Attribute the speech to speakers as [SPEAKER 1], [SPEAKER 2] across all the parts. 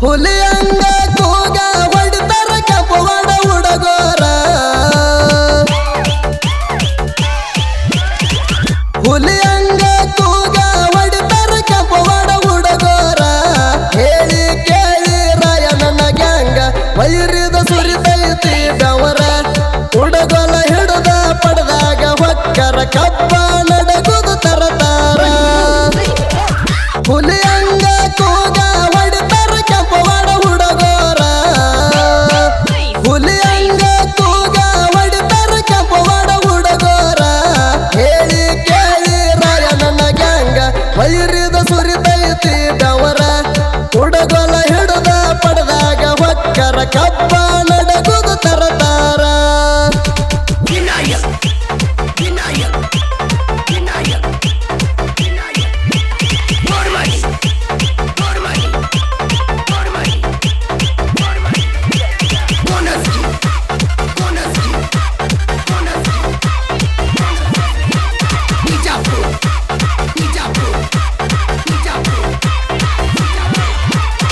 [SPEAKER 1] ಹುಲಿಯಂಗ ಕೂಗ ಹೊಡಿತಾರ ಕೆಂಪವಾಡ ಹುಡುಗೋರ ಹುಲಿಯಂಗ ಕೂಗ ಹೊಡಿತಾರ ಕೆಂಪವಾಡ ಹುಡುಗೋರ ಹೇಳಿ ಕೇಳಿ ರಾಯಣ್ಣನ ಗ್ಯಾಂಗ ವೈರಿದ ಸುರಿತೈತಿ ಬೆವರ ಹುಡುಗೋಲ ಹಿಡಿದ ಪಡೆದಾಗ ಹೊಕ್ಕರ ಕಪ್ಪ ನಡಗುದು ತರತಾರ ಹುಲಿಯಂಗ ಕೂಗ ಹೊಡಿತಾರ ಕೆಂಪವಾಡ ಹುಡುಗೋರ ಹುಲಿಯಂಗ ಕೂಗ ಹೊಡಿತಾರ ಕೆಂಪವಾಡ ಹುಡುಗೋರ ಹೇಳಿ ಕೇಳಿ ರಾಯಣ್ಣನ ಗ್ಯಾಂಗ ವೈರಿದ ಸುರಿತೈತಿ ಬೆವರ ಹುಡುಗೋಲ ಹಿಡಿದ ಪಡೆದಾಗ ಹೊಕ್ಕರ ಕಪ್ಪ ನಡಗುದು ತರತಾರ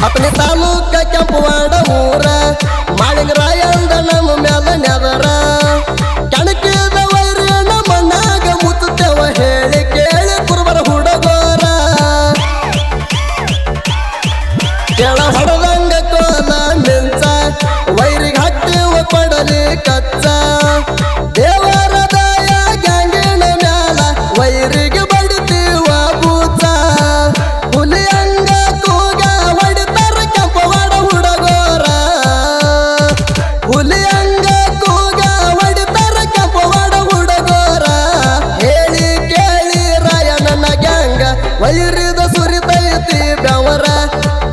[SPEAKER 1] अपने तालूक ಕೆಂಪವಾಡ ಊರ ಮಾಳಿಂಗ ರಾಯಂದ ನಮ್ಮ ಮ್ಯಾಲ ನೆದರ ಕಣಕಿದ ವೈರಿನ ಮಣ್ಣಾಗ ಮುತ್ತುತ್ತೇವ ಹೇಳಿ ಕೇಳಿ ಕುರುಬರ ಹುಡುಗೋರ ಕೆಳ ಹೊಡೆದಂಗ ಕೋಲ ಮಿಂಚ ವೈರಿಗೆ ಹತ್ತಿವ ಕೊಡಲಿ ಕಚ್ಚ ದೇವರ ದಯ ಗ್ಯಾಂಗಿನ ಮ್ಯಾಲ ವೈರಿಗೆ ಬಡಿತೀವ ಬೂಚ ಹುಲಿಯಂಗ ಕೂಗ ಹೊಡಿತಾರ ಕೆಂಪವಾಡ ಹುಡುಗೋರ ಹುಲಿಯಂಗ ಕೂಗ ಹೊಡಿತಾರ ಕೆಂಪವಾಡ ಹುಡುಗೋರ ಹೇಳಿ ಕೇಳಿ ರಾಯಣ್ಣನ ಗ್ಯಾಂಗ ವೈರಿದ ಸುರಿತೈತಿ ಬೆವರ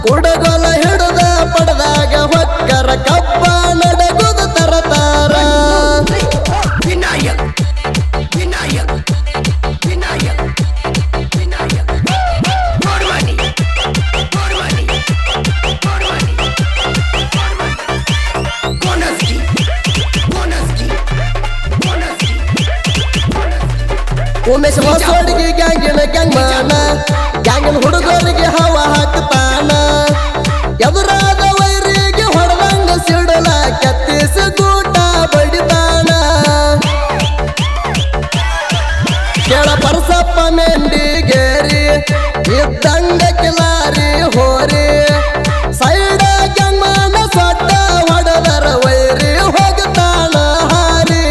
[SPEAKER 1] ಹುಡುಗೋಲ ಹಿಡಿದ ಪಡೆದಾಗ ಹೊಕ್ಕರ ಕಪ್ಪ ನಡಗುದು ತರತಾರ ಉಮೇಶ್ ಹೊಸೋಡಿಗೆ ಗ್ಯಾಂಗಿನ ಗ್ಯಾಂಗ್ಮಾನ ಗ್ಯಾಂಗಿನ ಹುಡುಗರಿಗೆ ಹವ ಹಾಕ್ತಾನ ಎದುರಾದ ವೈರಿಗೆ ಹೊಡೆದಂಗ ಸಿಡಲ ಕತ್ತಿಸ ಗೂಟ ಬಡಿತಾನ ಕೆಳ ಪರಸಪ್ಪ ಮೆಂಡಿಗೇರಿ ಇದ್ದಂಗ ಕಿಲಾರಿ ಹೋರಿ ಸೈಡ ಗ್ಯಾಂಗ್ಮಾನ ಸೊಟ್ಟ ಹೊಡೆದರ ವೈರಿ ಹೋಗ್ತಾನ ಹಾರಿ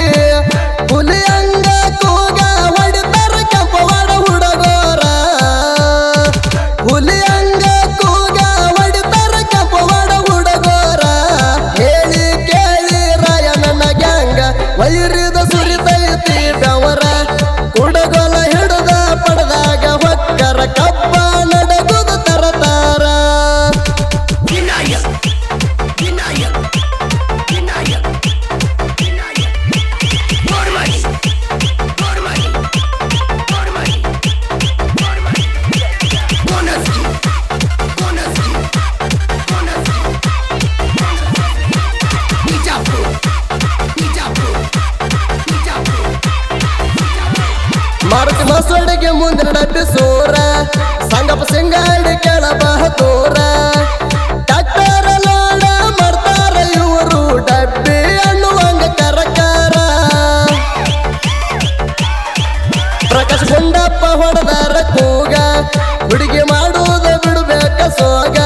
[SPEAKER 1] ಹುಲಿಯಂಗ ಕೂಗ ಹೊಡಿತಾರ ಕೆಂಪವಾಡ ಹುಡುಗೋರ ಹುಲಿಯಂಗ ಕೂಗ ಹೊಡಿತಾರ ಕೆಂಪವಾಡ ಹುಡುಗೋರ ಹೇಳಿ ಕೇಳಿ ರಾಯಣ್ಣನ ಗ್ಯಾಂಗ ವೈರಿದ ಸುರಿತೈತಿ ಬೆವರ ಹುಡುಗೋಲ ಹಿಡಿದ ಪಡೆದಾಗ ಹೊಕ್ಕರ ಕಪ್ಪ ನಡಗುದು ತರತಾರ ಮಾರುತಿ ಮಸಡಿಗೆ ಮುಂದಿನ ಡಬ್ಬಿ ಸೂರ ಸಂಗಪ್ಪ ಸಿಂಗಾಡಿ ಕೆಳ ಬಹದೂರ ಡಾಕ್ಟರ ಲೋಡ ಮಾಡ್ತಾರ ಇವರು ಡಬ್ಬಿ ಅನ್ನುವಂಗ ಕರಕಾರ ಪ್ರಕಾಶ್ ಗುಂಡಪ್ಪ ಹೊಡೆದಾರ ಕೂಗ ಹುಡುಗಿ ಮಾಡುವುದ ಬಿಡಬೇಕ ಸೋಗ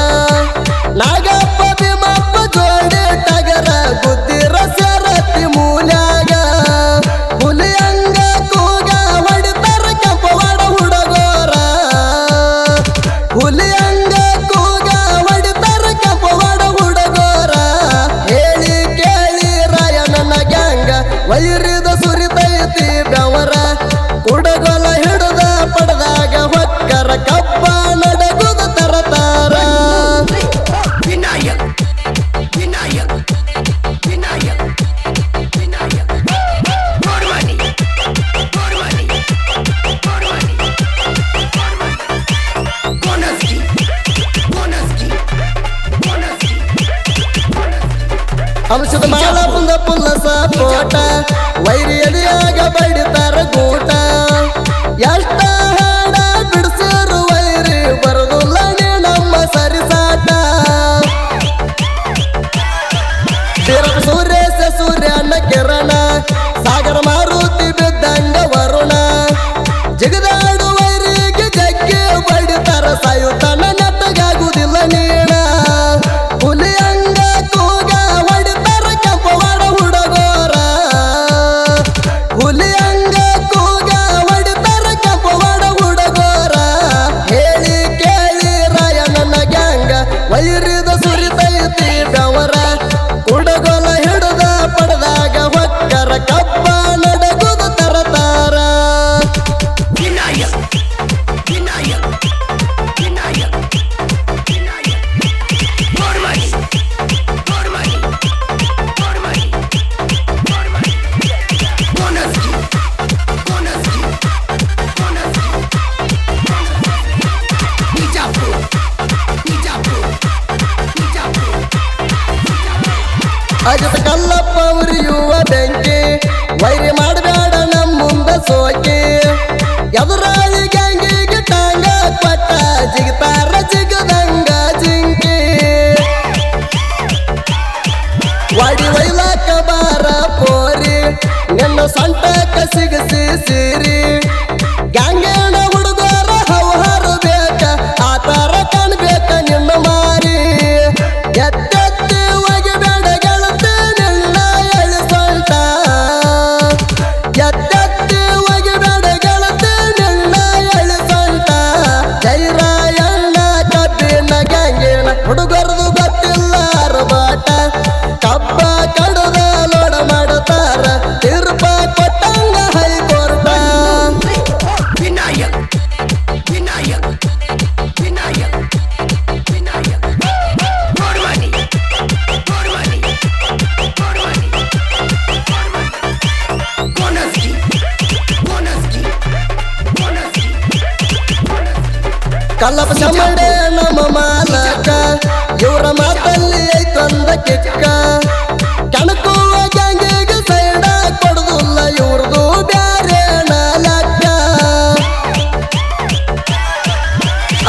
[SPEAKER 1] ನಾಗಪ್ಪ ಭೀಮಪ್ಪ ಜೋಡಿ ಟಗರ ಗುದ್ದಿರ ಸರತಿ ಮೂಲ್ಯಾಗ ಹುಲಿಯಂಗ ಕೂಗ ಹೊಡಿತಾರ ಕೆಂಪವಾಡ ಹುಡುಗೋರ ಹುಲಿಯಂಗ ಕೂಗ ಹೊಡಿತಾರ ಅಂಶದ ಮಾಳ ಪುಂದ ಪುಲ್ಲಸ ಪೋಟ ವೈರಿ ಎದೆಯಾಗ ಬಡಿತಾರ ಗೂಟ ಎಷ್ಟ ಹಾಡ ಬಿಡಿಸಿರು ವೈರಿ ಬರುದಿಲ್ಲ ನೀ ನಮ್ಮ ಸರಿಸಾಟ ಸೂರ್ಯಸ ಸೂರ್ಯನ ಕಿರಣ ಸಾಗರ ಮಾರುತಿ ಬಿದ್ದಂಗ ವರುಣ ಜಿಗದಾಡು ವೈರಿಗೆ ಜಗ್ಗಿ ಬಡಿತಾರ ಸಾಯುತ್ತಾನ ನೆಟ್ಟಗಾಗುವುದಿಲ್ಲ ನೀಣ ಹುಲಿ ಅಂಗ ಕೂಗ ಹೊಡಿತಾರ ಕೆಂಪವಾಡ ಹುಡುಗೋರ ಹುಲಿ ಅಂಗ ಕೂಗ ಹೊಡಿತಾರ ಕೆಂಪವಾಡ ಹುಡುಗೋರ ಹೇಳಿ ಕೇಳಿ ರಾಯಣ್ಣನ ಗ್ಯಾಂಗ ವೈರಿದ ಸುರಿತೈತಿ ಬೆವರ ಹುಡುಗೋಲ ಹಿಡಿದ ಪಡೆದಾಗ ಹೊಕ್ಕರ ಕಬ್ಬ ನಡಗುದ ತರತಾರ ಅಜತ ಕಲ್ಲಪ್ಪ ಉರಿಯುವ ಬೆಂಕಿ ವೈರಿ ಮಾಡಬೇಡ ನಮ್ಮ ಮುಂದ ಸೋಕಿ ಎದುರಾಳಿ ಗ್ಯಾಂಗಿಗೆ ಟಾಂಗ ಕೊಟ್ಟ ಜಿಗಿತಾರ ಜಿಗದಂಗ ಜಿಂಕಿ ವಾಡಿ ವೈಲಾಕ ಬಾರ ಪೋರಿ ನಿನ್ನ ಸೊಂಟಕ ಸಿಗಸಿ ಸೀರಿ ಗ್ಯಾಂಗೇಣ ಹುಡುಗರ ಹೌಹಾರು ಬೇಕ ಆತರ ಕಾಣ್ಬೇಕ ನಿನ್ನ ಮಾರಿ ಎತ್ತೆತ್ತಿ ಒಗಿಬೇಡ ಗೆಳತಿ ನಿನ್ನ ಎಳಿಸೊಂಟ ಎತ್ತೆತ್ತಿ ಒಗಿಬೇಡ ಗೆಳತಿ ನಿನ್ನ ಎಳಿಸೊಂಟ ಜೈರಾಯಣ್ಣ ಕಬ್ಬಿನ ಗ್ಯಾಂಗಿನ ಹುಡುಗರದು ಗೊತ್ತಿಲ್ಲ ಅರಬಾಟ ಕಬ್ಬ ಕಡದ ಲೋಡ ಮಾಡುತ್ತಾರ ತೀರ್ಪ ಕೊಟ್ಟಂಗ ಹೈಕೋರ್ಟ ಕಲ್ಲಪ್ಪ ಚಮಡೆ ನಮ್ಮ ಮಾಲಕ ಇವರ ಮಾತಲ್ಲಿ ಐತಂದ ಕಿಕ್ಕ ಕಣಕುವ ಗ್ಯಾಂಗಿಗೆ ಸೈಡ ಕೊಡುದಿಲ್ಲ ಇವ್ರದು ಬ್ಯಾರೆ ನಾಲಕ್ಕ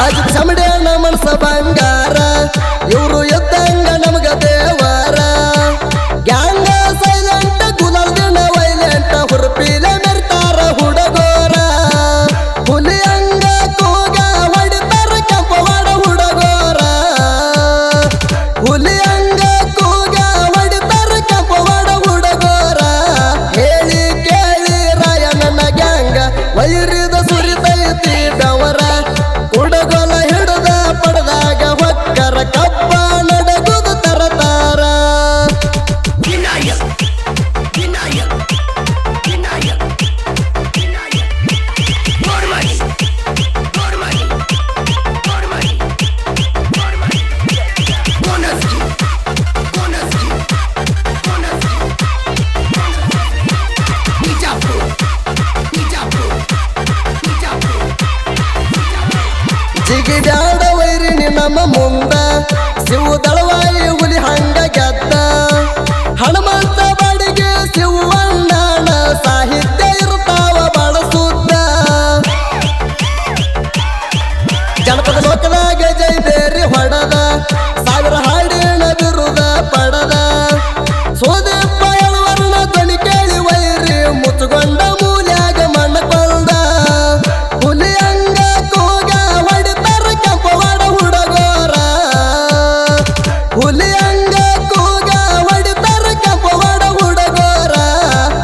[SPEAKER 1] ಅಜ ಚಮಡೆ ಮನಸ ಬಂಗಾರ ಇವರು ಎದ್ದಂಗ ನಮಗ ದೇವರ ಗ್ಯಾಂಗ ಸೈಲೆಂಟ್ ಗುಲಾಲ್ ದಿನ ವೈಲೆಂಟ್ ಹುರುಪಿಲೆ ಮೆರ್ತಾರ ಹುಡುಗೋರ ಹುಲಿ ಅಂಗ ಕೂಗ ಹೊಡಿತಾರ ಕೆಂಪವಾಡ ಹುಡುಗೋರ ಹುಲಿ ಅಂಗ ಕೂಗ ಹೊಡಿತಾರ ಕೆಂಪವಾಡ ಹುಡುಗೋರ ಹೇಳಿ ಕೇಳಿ ರಾಯಣ್ಣನ ಗ್ಯಾಂಗ ವೈರಿದ ಸುರಿತೈತಿ ಬೆವರ ಹುಡುಗೋಲ ಹಿಡಿದ ಪಡೆದಾಗ ಹೊಕ್ಕರ ಕಬ್ಬ ನಡಗುದ ತರತಾರ ಜಿಗಿದಾಡ ವೈರಿನಿ ನಮ್ಮ ಮುಂದ ಶಿವು ದಳವಾಯಿ ಹುಲಿ ಹಂಗ ಗೆದ್ದ ಹನುಮಂತ ಬಾಡಿಗೆ ಶಿವಣ್ಣನ ಸಾಹಿತ್ಯ ಇರ್ತಾವ ಬಳಸುತ್ತ ಜನಪದ ಲೋಕದಾಗ ಜೈಬೇರಿ ಹೊಡದ ಸಾವಿರ ಹಾಡಿನ ಬಿರುದ ಪಡದ ಸೋದೆಪ್ಪ ಎಳವರ್ಣ ಧ್ವನಿ ಕೇಳಿ ವೈರಿ ಮುಚ್ಚುಗೊಂಡ ಮೂಲ್ಯಾಗ ಮಣ್ಣಕೊಂಡ ಹುಲಿ ಅಂಗ ಕೂಗ ಹೊಡಿತಾರ ಕೆಂಪವಾಡ ಹುಡುಗೋರ ಹುಲಿ ಅಂಗ ಕೂಗ ಹೊಡಿತಾರ ಕೆಂಪವಾಡ ಹುಡುಗೋರ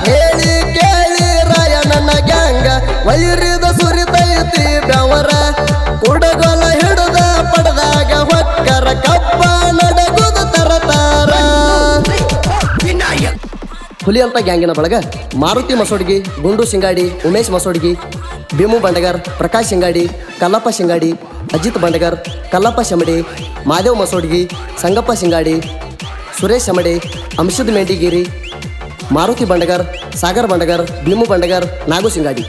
[SPEAKER 1] ಹೇಳಿ ಕೇಳಿ ರಾಯಣ್ಣನ ಗ್ಯಾಂಗ ವೈರಿದ ಸುರಿತೈತಿ ಬೆವರ ಹುಡುಗೋಲ ಹಿಡಿದ ಪಡೆದಾಗ ಹೊಕ್ಕರ ಕಬ್ಬ ನಡಗುದ ತರತಾರ ಹುಲಿ ಅಂತ ಗ್ಯಾಂಗಿನ ಬಳಗ ಮಾರುತಿ ಮಸೋಡ್ಗಿ, ಗುಂಡು ಸಿಂಗಾಡಿ, ಉಮೇಶ್ ಮಸೋಡ್ಗಿ, ಭೀಮು ಬಂಡಗರ್, ಪ್ರಕಾಶ್ ಸಿಂಗಾಡಿ, ಕಲ್ಲಪ್ಪ ಸಿಂಗಾಡಿ, ಅಜಿತ್ ಬಂಡಗರ್, ಕಲ್ಲಪ್ಪ ಶಮಡಿ, ಮಾದೇವ್ ಮಸೋಡ್ಗಿ, ಸಂಗಪ್ಪ ಸಿಂಗಾಡಿ, ಸುರೇಶ್ ಶಮಡಿ, ಅಂಶದ್ ಮೆಂಡಿಗಿರಿ, ಮಾರುತಿ ಬಂಡಗರ್, ಸಾಗರ್ ಬಂಡಗರ್, ಭೀಮು ಬಂಡಗರ್, ನಾಗು ಸಿಂಗಾಡಿ.